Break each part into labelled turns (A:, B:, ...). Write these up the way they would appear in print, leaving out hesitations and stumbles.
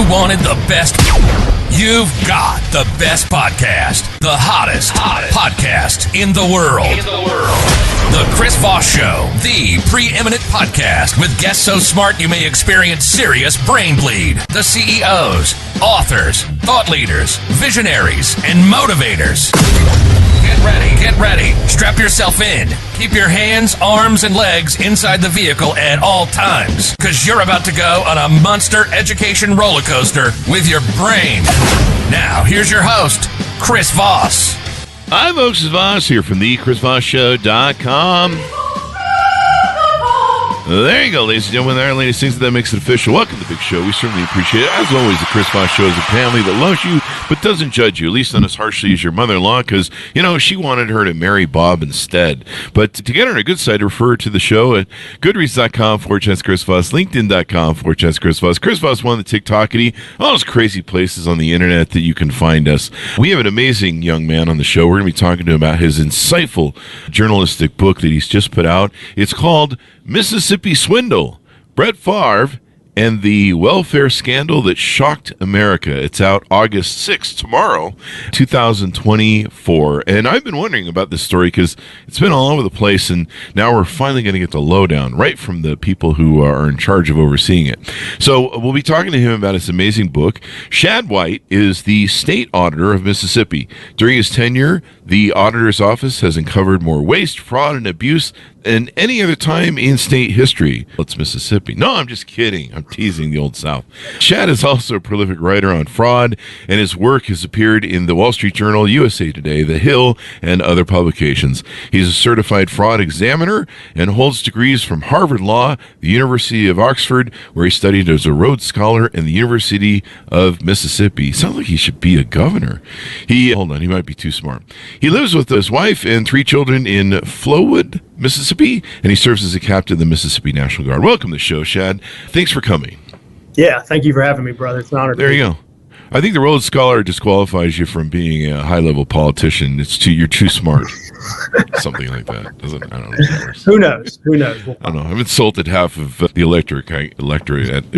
A: you wanted the best, you've got the best podcast, the hottest podcast in the world. The Chris Voss Show, the preeminent podcast with guests so smart you may experience serious brain bleed. The CEOs, authors, thought leaders, visionaries, and motivators. Get ready. Strap yourself in. Keep your hands, arms, and legs inside the vehicle at all times, because you're about to go on a monster education roller coaster with your brain. Now, here's your host, Chris Voss.
B: Hi, folks. It's Voss here from the ChrisVossShow.com. There you go, ladies and gentlemen. There are latest things that makes it official. Welcome to the big show. We certainly appreciate it. As always, the Chris Voss Show is a family that loves you but doesn't judge you, at least not as harshly as your mother-in-law, because, you know, she wanted her to marry Bob instead. But to get on a good side, refer to the show at goodreads.com/Chris Voss, linkedin.com/Chris Voss, Chris Voss One, the TikTokity, all those crazy places on the internet that you can find us. We have an amazing young man on the show. We're going to be talking to him about his insightful journalistic book that he's just put out. It's called Mississippi Swindle, Brett Favre, and the welfare scandal that shocked America. It's out August 6th, tomorrow, 2024. And I've been wondering about this story because it's been all over the place, and now we're finally going to get the lowdown right from the people who are in charge of overseeing it. So we'll be talking to him about his amazing book. Shad White is the State Auditor of Mississippi. During his tenure, the auditor's office has uncovered more waste, fraud, and abuse than any other time in state history. It's Mississippi. No, I'm just kidding. I'm teasing the Old South. Shad is also a prolific writer on fraud, and his work has appeared in the Wall Street Journal, USA Today, The Hill, and other publications. He's a certified fraud examiner and holds degrees from Harvard Law, the University of Oxford, where he studied as a Rhodes Scholar, and the University of Mississippi. Sounds like he should be a governor. He might be too smart. He lives with his wife and 3 children in Flowood, Mississippi, and he serves as a captain of the Mississippi National Guard. Welcome to the show, Shad. Thanks for coming.
C: Yeah, thank you for having me, brother. It's an honor.
B: There you go. I think the Rhodes Scholar disqualifies you from being a high-level politician. You're too smart. Something like that. I don't know.
C: Who knows?
B: I don't know. I've insulted half of the electorate in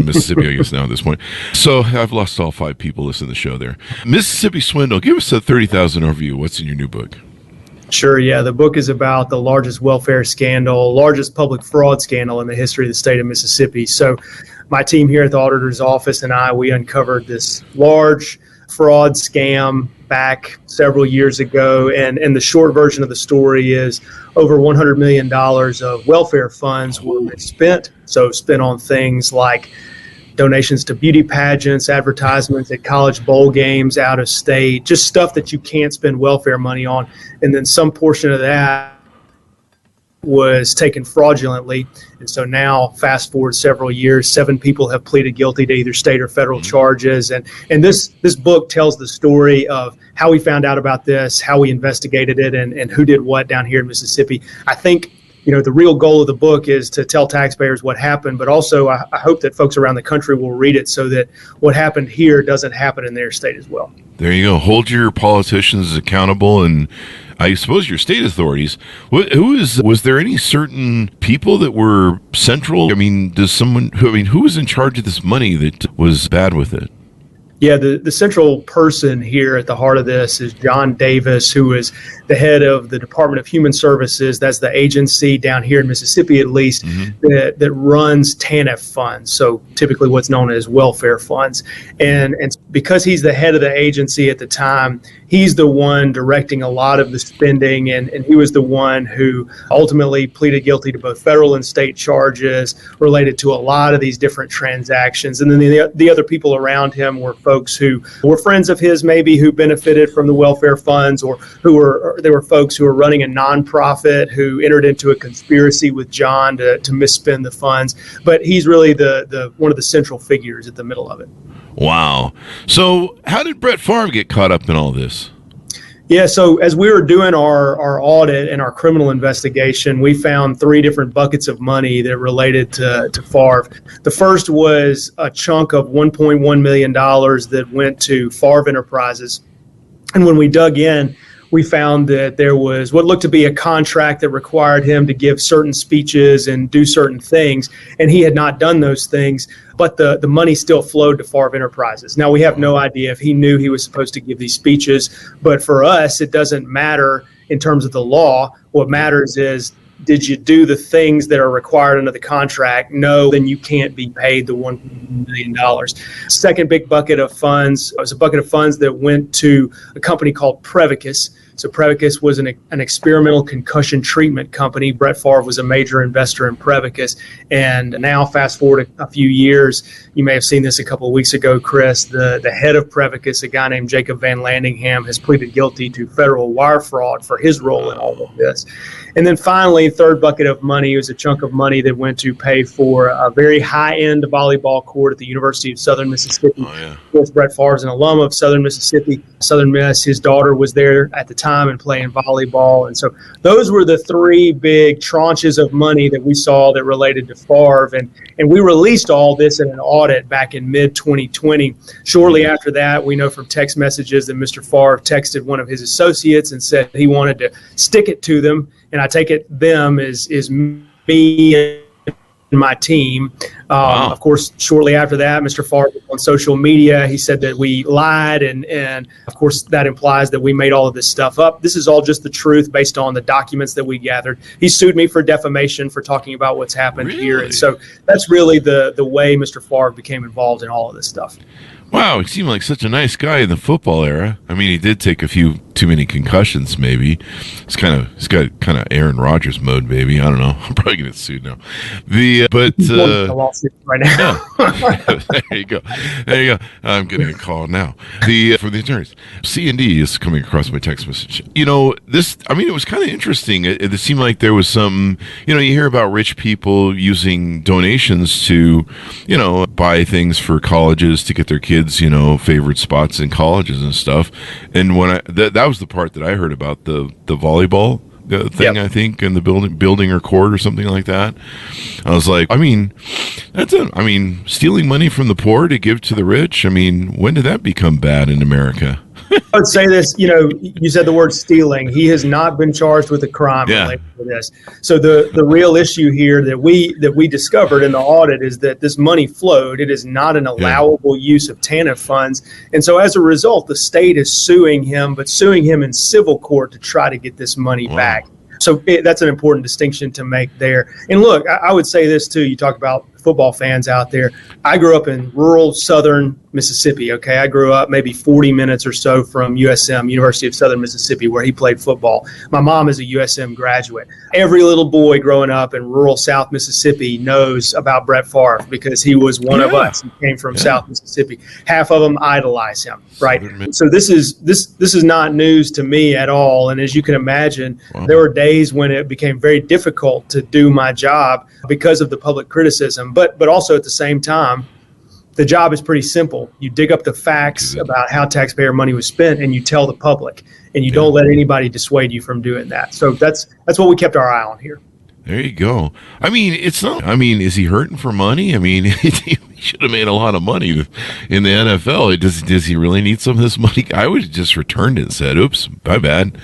B: Mississippi, I guess, now at this point. So I've lost all 5 people listening to the show there. Mississippi Swindle. Give us a 30,000 overview. What's in your new book?
C: Sure, yeah. The book is about the largest welfare scandal, largest public fraud scandal in the history of the state of Mississippi. So my team here at the auditor's office and we uncovered this large fraud scam back several years ago. And the short version of the story is over $100 million of welfare funds were spent. So spent on things like donations to beauty pageants, advertisements at college bowl games out of state, just stuff that you can't spend welfare money on. And then some portion of that was taken fraudulently. And so now, fast forward several years, 7 people have pleaded guilty to either state or federal charges. And this book tells the story of how we found out about this, how we investigated it, and who did what down here in Mississippi. I think, the real goal of the book is to tell taxpayers what happened, but also I hope that folks around the country will read it so that what happened here doesn't happen in their state as well.
B: There you go. Hold your politicians accountable, and I suppose your state authorities. Was there any certain people that were central? I mean, who was in charge of this money that was bad with it?
C: Yeah, the central person here at the heart of this is John Davis, who is the head of the Department of Human Services. That's the agency down here in Mississippi, at least, that runs TANF funds, so typically what's known as welfare funds. And because he's the head of the agency at the time, he's the one directing a lot of the spending, and he was the one who ultimately pleaded guilty to both federal and state charges related to a lot of these different transactions. And then the other people around him were folks who were friends of his, maybe, who benefited from the welfare funds, or there were folks who were running a nonprofit who entered into a conspiracy with John to misspend the funds. But he's really the one of the central figures at the middle of it.
B: Wow. So how did Brett Favre get caught up in all this?
C: Yeah, so as we were doing our audit and our criminal investigation, we found 3 different buckets of money that related to Favre. The first was a chunk of $1.1 million that went to Favre Enterprises. And when we dug in, we found that there was what looked to be a contract that required him to give certain speeches and do certain things, and he had not done those things, but the money still flowed to Favre Enterprises. Now, we have no idea if he knew he was supposed to give these speeches, but for us, it doesn't matter in terms of the law. What matters is, did you do the things that are required under the contract? No, then you can't be paid the $1 million. Second big bucket of funds was a bucket of funds that went to a company called Prevacus. So Prevacus was an experimental concussion treatment company. Brett Favre was a major investor in Prevacus. And now, fast forward a few years, you may have seen this a couple of weeks ago, Chris, the head of Prevacus, a guy named Jacob Van Landingham, has pleaded guilty to federal wire fraud for his role in all of this. And then finally, third bucket of money was a chunk of money that went to pay for a very high-end volleyball court at the University of Southern Mississippi.
B: Oh, yeah.
C: Of course, Brett Favre is an alum of Southern Mississippi. Southern Miss, his daughter was there at the time and playing volleyball. And so those were the three big tranches of money that we saw that related to Favre. And we released all this in an audit back in mid-2020. Shortly after that, we know from text messages that Mr. Favre texted one of his associates and said he wanted to stick it to them. And I take it them is me and my team.
B: Wow.
C: Of course, shortly after that, Mr. Favre on social media, he said that we lied. And of course, that implies that we made all of this stuff up. This is all just the truth based on the documents that we gathered. He sued me for defamation for talking about what's happened here. And so that's really the way Mr. Favre became involved in all of this stuff.
B: Wow, he seemed like such a nice guy in the football era. I mean, he did take a few too many concussions, maybe. He's got kind of Aaron Rodgers mode, maybe. I don't know. I'm probably gonna get sued now.
C: A lawsuit right now.
B: There you go. There you go. I'm getting a call now. From the attorneys. C&D is coming across my text message. You know, it was kind of interesting. It seemed like there was some, you hear about rich people using donations to, buy things for colleges to get their kids, favorite spots in colleges and stuff. And when that was the part that I heard about the volleyball thing, yep. I think, in the building or court or something like that. I was like, stealing money from the poor to give to the rich. I mean, when did that become bad in America?
C: I would say this, you said the word stealing. He has not been charged with a crime related to this. So the real issue here that we discovered in the audit is that this money flowed. It is not an allowable use of TANF funds. And so as a result, the state is suing him, but suing him in civil court to try to get this money back. So that's an important distinction to make there. And look, I would say this too. You talk about football fans out there. I grew up in rural southern Mississippi. Okay, I grew up maybe 40 minutes or so from USM, University of Southern Mississippi, where he played football. My mom is a USM graduate. Every little boy growing up in rural South Mississippi knows about Brett Favre because he was one of us. He came from South Mississippi. Half of them idolize him, right? So this is not news to me at all. And as you can imagine, there were days when it became very difficult to do my job because of the public criticism. But also at the same time, the job is pretty simple. You dig up the facts about how taxpayer money was spent and you tell the public, and you don't let anybody dissuade you from doing that. So that's what we kept our eye on here.
B: There you go. I mean, is he hurting for money? I mean, he should have made a lot of money in the NFL. Does he really need some of this money? I would have just returned it and said, oops, my bad.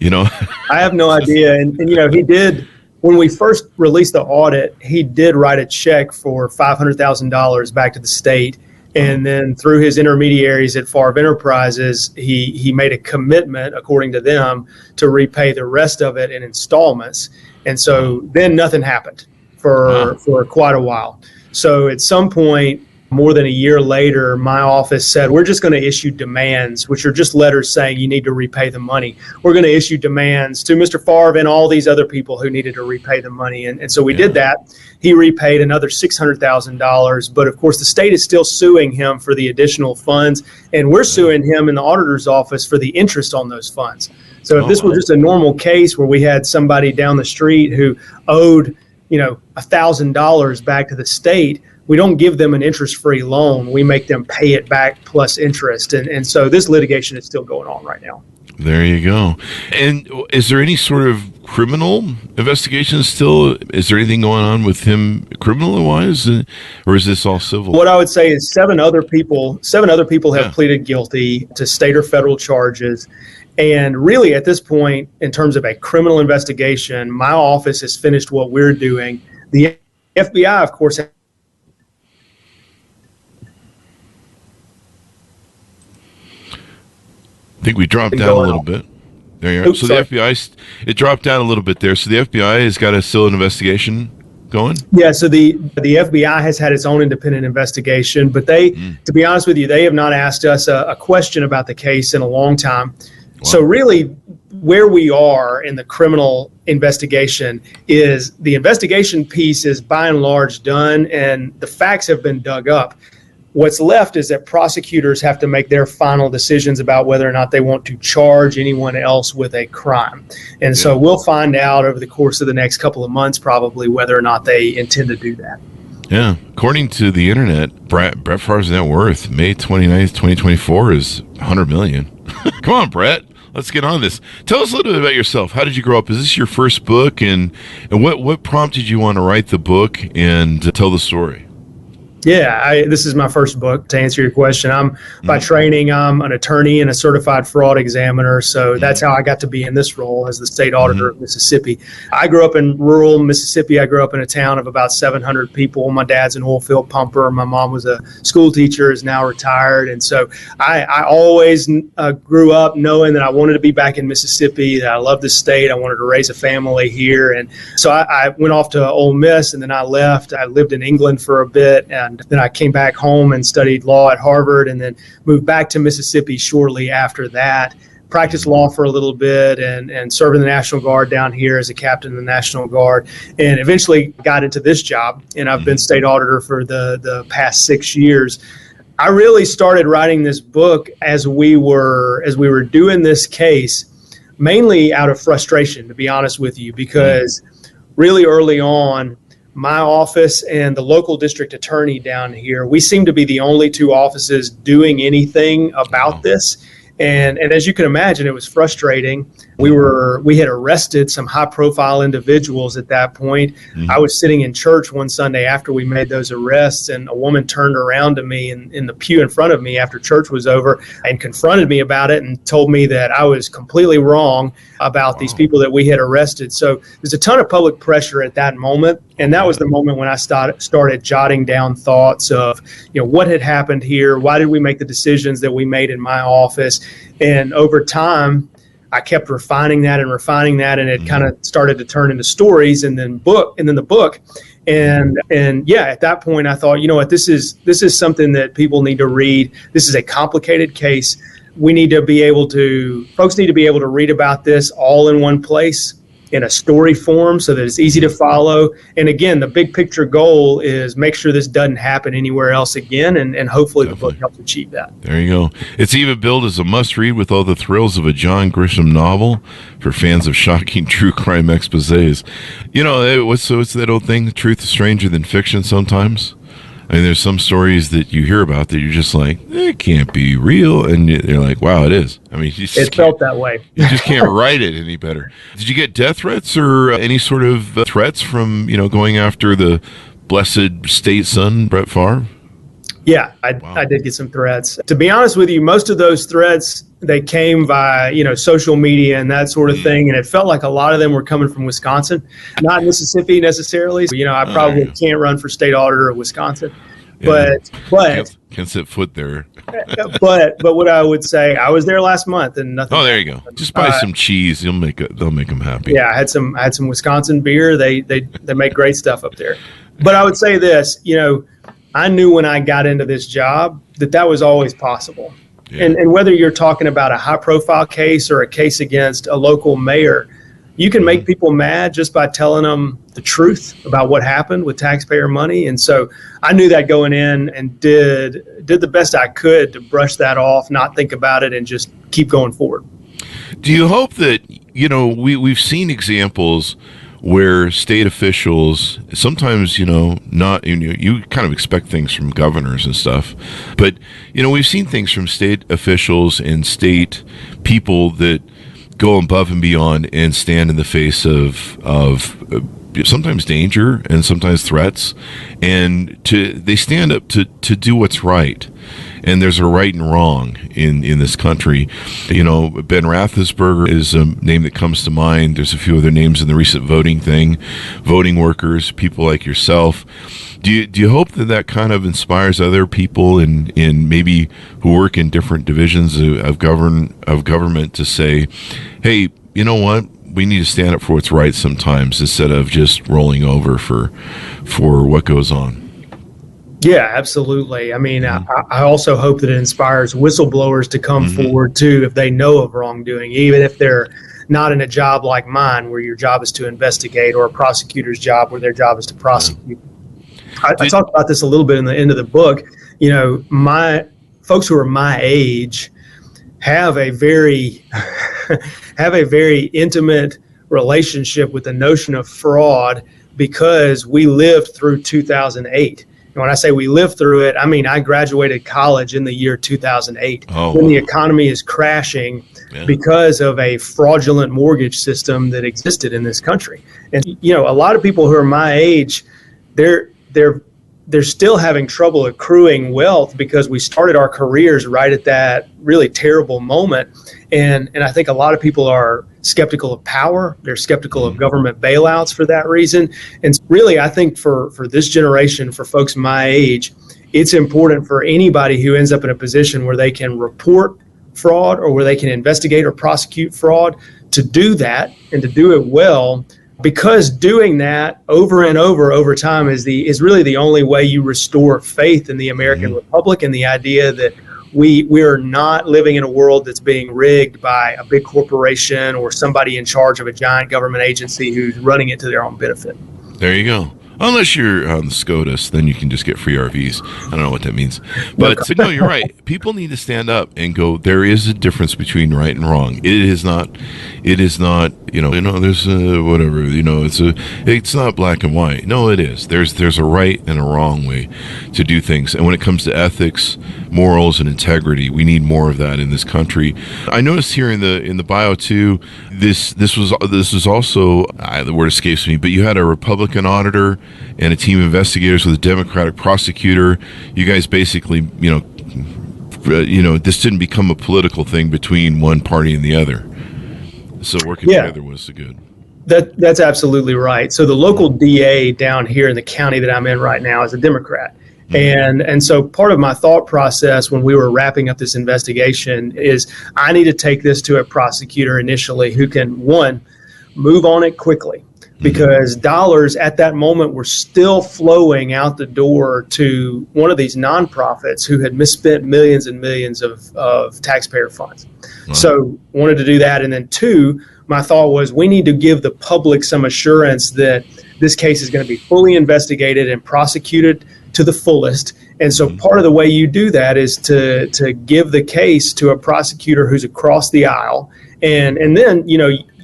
C: I have no idea. And he did. When we first released the audit, he did write a check for $500,000 back to the state. And then through his intermediaries at Favre Enterprises, he made a commitment, according to them, to repay the rest of it in installments. And so then nothing happened for quite a while. So at some point, more than a year later, my office said, we're just going to issue demands, which are just letters saying you need to repay the money. We're going to issue demands to Mr. Favre and all these other people who needed to repay the money. And so we did that. He repaid another $600,000. But of course, the state is still suing him for the additional funds. And we're suing him in the auditor's office for the interest on those funds. So if this was just a normal case where we had somebody down the street who owed, $1,000 back to the state, we don't give them an interest-free loan. We make them pay it back plus interest. And so this litigation is still going on right now.
B: There you go. And is there any sort of criminal investigation still? Is there anything going on with him criminal-wise? Or is this all civil?
C: What I would say is seven other people have pleaded guilty to state or federal charges. And really, at this point, in terms of a criminal investigation, my office has finished what we're doing. The FBI, of course,
B: I think we dropped down a little bit. There you are.
C: Oops,
B: so
C: sorry.
B: the FBI, it dropped down a little bit there. So the FBI has got still an investigation going?
C: Yeah, so the FBI has had its own independent investigation, but they, to be honest with you, they have not asked us a question about the case in a long time. Wow. So really, where we are in the criminal investigation is the investigation piece is by and large done, and the facts have been dug up. What's left is that prosecutors have to make their final decisions about whether or not they want to charge anyone else with a crime. And so we'll find out over the course of the next couple of months probably whether or not they intend to do that.
B: Yeah. According to the internet, Brett Favre's net worth, May 29th, 2024 is $100 million. Come on, Brett. Let's get on this. Tell us a little bit about yourself. How did you grow up? Is this your first book? And what prompted you want to write the book and tell the story?
C: Yeah, this is my first book, to answer your question. By training, I'm an attorney and a certified fraud examiner, so that's how I got to be in this role as the State Auditor of Mississippi. I grew up in rural Mississippi. I grew up in a town of about 700 people. My dad's an oil field pumper. My mom was a school teacher, is now retired, and so I always grew up knowing that I wanted to be back in Mississippi, that I loved the state. I wanted to raise a family here, and so I went off to Ole Miss, and then I left. I lived in England for a bit, and then I came back home and studied law at Harvard, and then moved back to Mississippi shortly after that. Practiced law for a little bit and served in the National Guard down here as a captain in the National Guard, and eventually got into this job. And I've been state auditor for the past 6 years. I really started writing this book as we were doing this case, mainly out of frustration, to be honest with you, because really early on, my office and the local district attorney down here, we seem to be the only two offices doing anything about this. And as you can imagine, it was frustrating. We had arrested some high profile individuals at that point. I was sitting in church one Sunday after we made those arrests, and a woman turned around to me in the pew in front of me after church was over and confronted me about it and told me that I was completely wrong about these people that we had arrested. So there's a ton of public pressure at that moment. And that was the moment when I started jotting down thoughts of, what had happened here? Why did we make the decisions that we made in my office? And over time, I kept refining that, and it kind of started to turn into stories, and then the book. And yeah, at that point, I thought, this is something that people need to read. This is a complicated case. Folks need to be able to read about this all in one place, in a story form, so that it's easy to follow. And again, the big picture goal is make sure this doesn't happen anywhere else again, and hopefully the book helps achieve that. There
B: you go. It's even billed as a must-read with all the thrills of a John Grisham novel for fans of shocking true crime exposés. What's that old thing? The truth is stranger than fiction sometimes. I mean, there's some stories that you hear about that you're just like, it can't be real. And you're like, wow, it is. I mean,
C: it felt that way.
B: You just can't write it any better. Did you get death threats or any sort of threats from, going after the blessed state son, Brett Favre?
C: Yeah, I did get some threats. To be honest with you, most of those threats, they came via, social media and that sort of thing. And it felt like a lot of them were coming from Wisconsin, not Mississippi necessarily. I probably can't run for state auditor of Wisconsin.
B: Yeah. But can't set foot there.
C: but what I would say, I was there last month and nothing.
B: Oh, there you go. Just buy some cheese. They'll make them happy.
C: Yeah, I had some Wisconsin beer. They make great stuff up there. But I would say this, I knew when I got into this job that was always possible. Yeah. And whether you're talking about a high profile case or a case against a local mayor, you can make people mad just by telling them the truth about what happened with taxpayer money. And so I knew that going in, and did the best I could to brush that off, not think about it, and just keep going forward.
B: Do you hope that, we've seen examples where state officials sometimes, you kind of expect things from governors and stuff, but, we've seen things from state officials and state people that go above and beyond and stand in the face of sometimes danger and sometimes threats, and they stand up to do what's right. And there's a right and wrong in this country. Ben Roethlisberger is a name that comes to mind. There's a few other names in the recent voting thing, voting workers, people like yourself. Do you hope that kind of inspires other people in maybe who work in different divisions of government to say, hey, you know what? We need to stand up for what's right sometimes instead of just rolling over for what goes on.
C: Yeah, absolutely. I mean, I also hope that it inspires whistleblowers to come forward too if they know of wrongdoing, even if they're not in a job like mine where your job is to investigate, or a prosecutor's job where their job is to prosecute. I talked about this a little bit in the end of the book. My folks who are my age have a very intimate relationship with the notion of fraud because we lived through 2008. And when I say we lived through it, I mean I graduated college in the year 2008 when the economy is crashing because of a fraudulent mortgage system that existed in this country. And a lot of people who are my age, they're still having trouble accruing wealth because we started our careers right at that really terrible moment. And I think a lot of people are skeptical of power. They're skeptical of government bailouts for that reason. And really, I think for this generation, for folks my age, it's important for anybody who ends up in a position where they can report fraud or where they can investigate or prosecute fraud to do that and to do it well. Because doing that over and over time is really the only way you restore faith in the American Republic and the idea that we are not living in a world that's being rigged by a big corporation or somebody in charge of a giant government agency who's running it to their own benefit.
B: There you go. Unless you're on the SCOTUS, then you can just get free RVs. I don't know what that means. But no, you're right. People need to stand up and go, there is a difference between right and wrong. It is not, there's whatever, it's not black and white. No, it is. There's a right and a wrong way to do things. And when it comes to ethics, morals, and integrity, we need more of that in this country. I noticed here in the bio too, this was also, the word escapes me, but you had a Republican auditor and a team of investigators with a Democratic prosecutor. You guys basically, this didn't become a political thing between one party and the other. So working together was good.
C: That's absolutely right. So the local DA down here in the county that I'm in right now is a Democrat. And so part of my thought process when we were wrapping up this investigation is I need to take this to a prosecutor initially who can, one, move on it quickly. Because dollars at that moment were still flowing out the door to one of these nonprofits who had misspent millions and millions of taxpayer funds. Wow. So wanted to do that. And then two, my thought was we need to give the public some assurance that this case is going to be fully investigated and prosecuted to the fullest. And so part of the way you do that is to give the case to a prosecutor who's across the aisle. And then,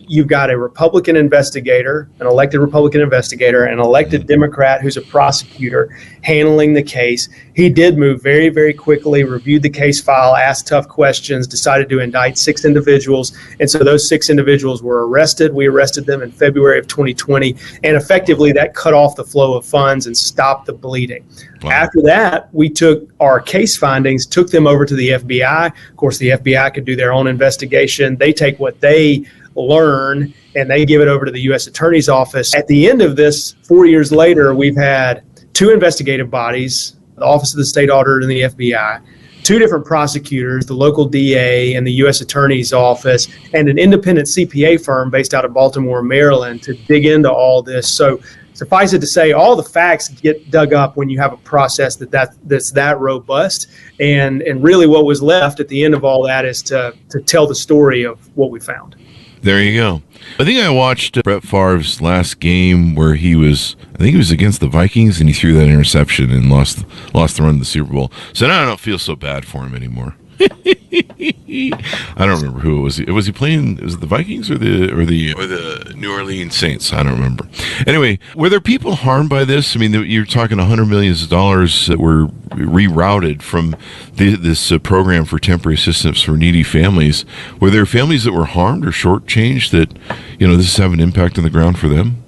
C: you've got a Republican investigator, an elected Republican investigator, an elected Democrat who's a prosecutor handling the case. He did move very, very quickly, reviewed the case file, asked tough questions, decided to indict 6 individuals. And so those 6 individuals were arrested. We arrested them in February of 2020. And effectively, that cut off the flow of funds and stopped the bleeding. Wow. After that, we took our case findings, took them over to the FBI. Of course, the FBI could do their own investigation. They take what they learn and they give it over to the U.S. Attorney's Office. At the end of this, 4 years later, we've had 2 investigative bodies, the Office of the State Auditor and the FBI, 2 different prosecutors, the local DA and the U.S. Attorney's Office, and an independent CPA firm based out of Baltimore, Maryland, to dig into all this. So suffice it to say, all the facts get dug up when you have a process that's that robust. And really what was left at the end of all that is to tell the story of what we found.
B: There you go. I think I watched Brett Favre's last game where he was against the Vikings and he threw that interception and lost the run to the Super Bowl. So now I don't feel so bad for him anymore. I don't remember who it was. Was he playing? Was it the Vikings or the New Orleans Saints? I don't remember. Anyway, were there people harmed by this? I mean, you're talking $100 million that were rerouted from this program for temporary assistance for needy families. Were there families that were harmed or shortchanged that this is having an impact on the ground for them?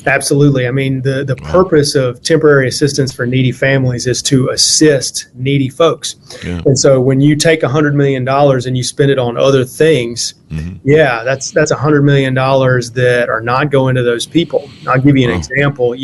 C: Absolutely. I mean, the purpose of temporary assistance for needy families is to assist needy folks.
B: Yeah.
C: And so when you take $100 million and you spend it on other things, that's $100 million that are not going to those people. I'll give you an example.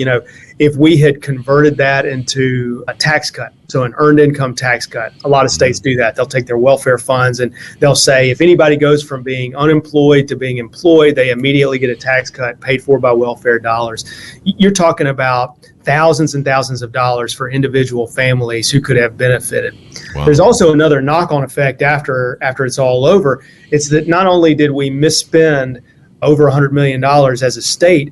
C: If we had converted that into a tax cut, so an earned income tax cut, a lot of states do that. They'll take their welfare funds and they'll say if anybody goes from being unemployed to being employed, they immediately get a tax cut paid for by welfare dollars. You're talking about thousands and thousands of dollars for individual families who could have benefited. Wow. There's also another knock-on effect after it's all over. It's that not only did we misspend over $100 million as a state,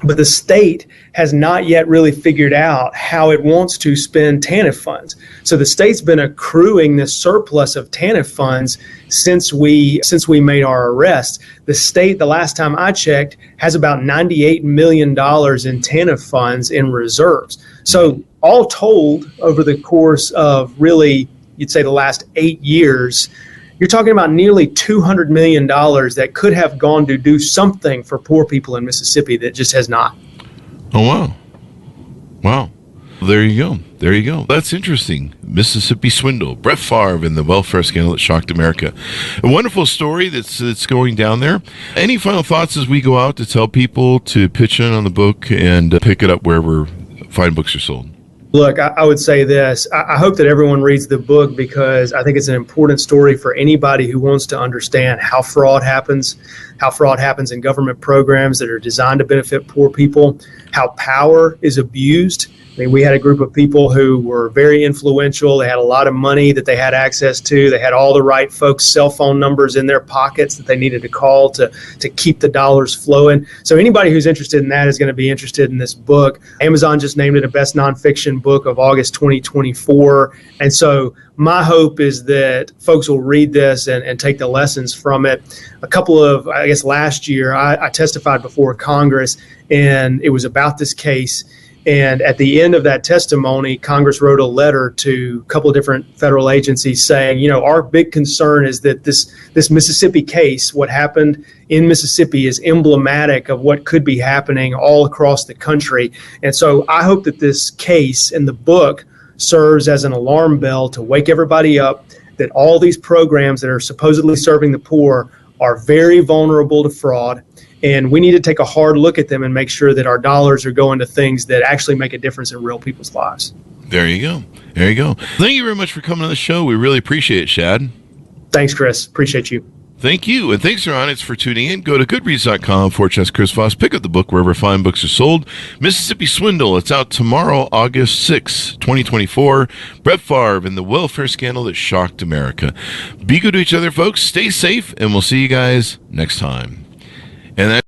C: but the state has not yet really figured out how it wants to spend TANF funds. So the state's been accruing this surplus of TANF funds since we made our arrest. The state, the last time I checked, has about $98 million in TANF funds in reserves. So all told, over the course of really, you'd say the last 8 years, you're talking about nearly $200 million that could have gone to do something for poor people in Mississippi that just has not.
B: Oh, wow. Wow. There you go. There you go. That's interesting. Mississippi Swindle, Brett Favre and the welfare scandal that shocked America. A wonderful story that's going down there. Any final thoughts as we go out to tell people to pitch in on the book and pick it up wherever fine books are sold?
C: Look, I would say this. I hope that everyone reads the book because I think it's an important story for anybody who wants to understand how fraud happens in government programs that are designed to benefit poor people, how power is abused. I mean, we had a group of people who were very influential. They had a lot of money that they had access to. They had all the right folks' cell phone numbers in their pockets that they needed to call to keep the dollars flowing. So anybody who's interested in that is going to be interested in this book. Amazon just named it a best nonfiction book of August 2024. And so my hope is that folks will read this and take the lessons from it. Last year, I testified before Congress, and it was about this case. And at the end of that testimony, Congress wrote a letter to a couple of different federal agencies saying, our big concern is that this Mississippi case, what happened in Mississippi, is emblematic of what could be happening all across the country. And so I hope that this case in the book serves as an alarm bell to wake everybody up that all these programs that are supposedly serving the poor are very vulnerable to fraud. And we need to take a hard look at them and make sure that our dollars are going to things that actually make a difference in real people's lives.
B: There you go. There you go. Thank you very much for coming on the show. We really appreciate it, Shad.
C: Thanks, Chris. Appreciate you.
B: Thank you. And thanks, your audience, for tuning in. Go to goodreads.com/Chris Voss. Pick up the book wherever fine books are sold. Mississippi Swindle. It's out tomorrow, August 6, 2024. Brett Favre and the welfare scandal that shocked America. Be good to each other, folks. Stay safe, and we'll see you guys next time. And that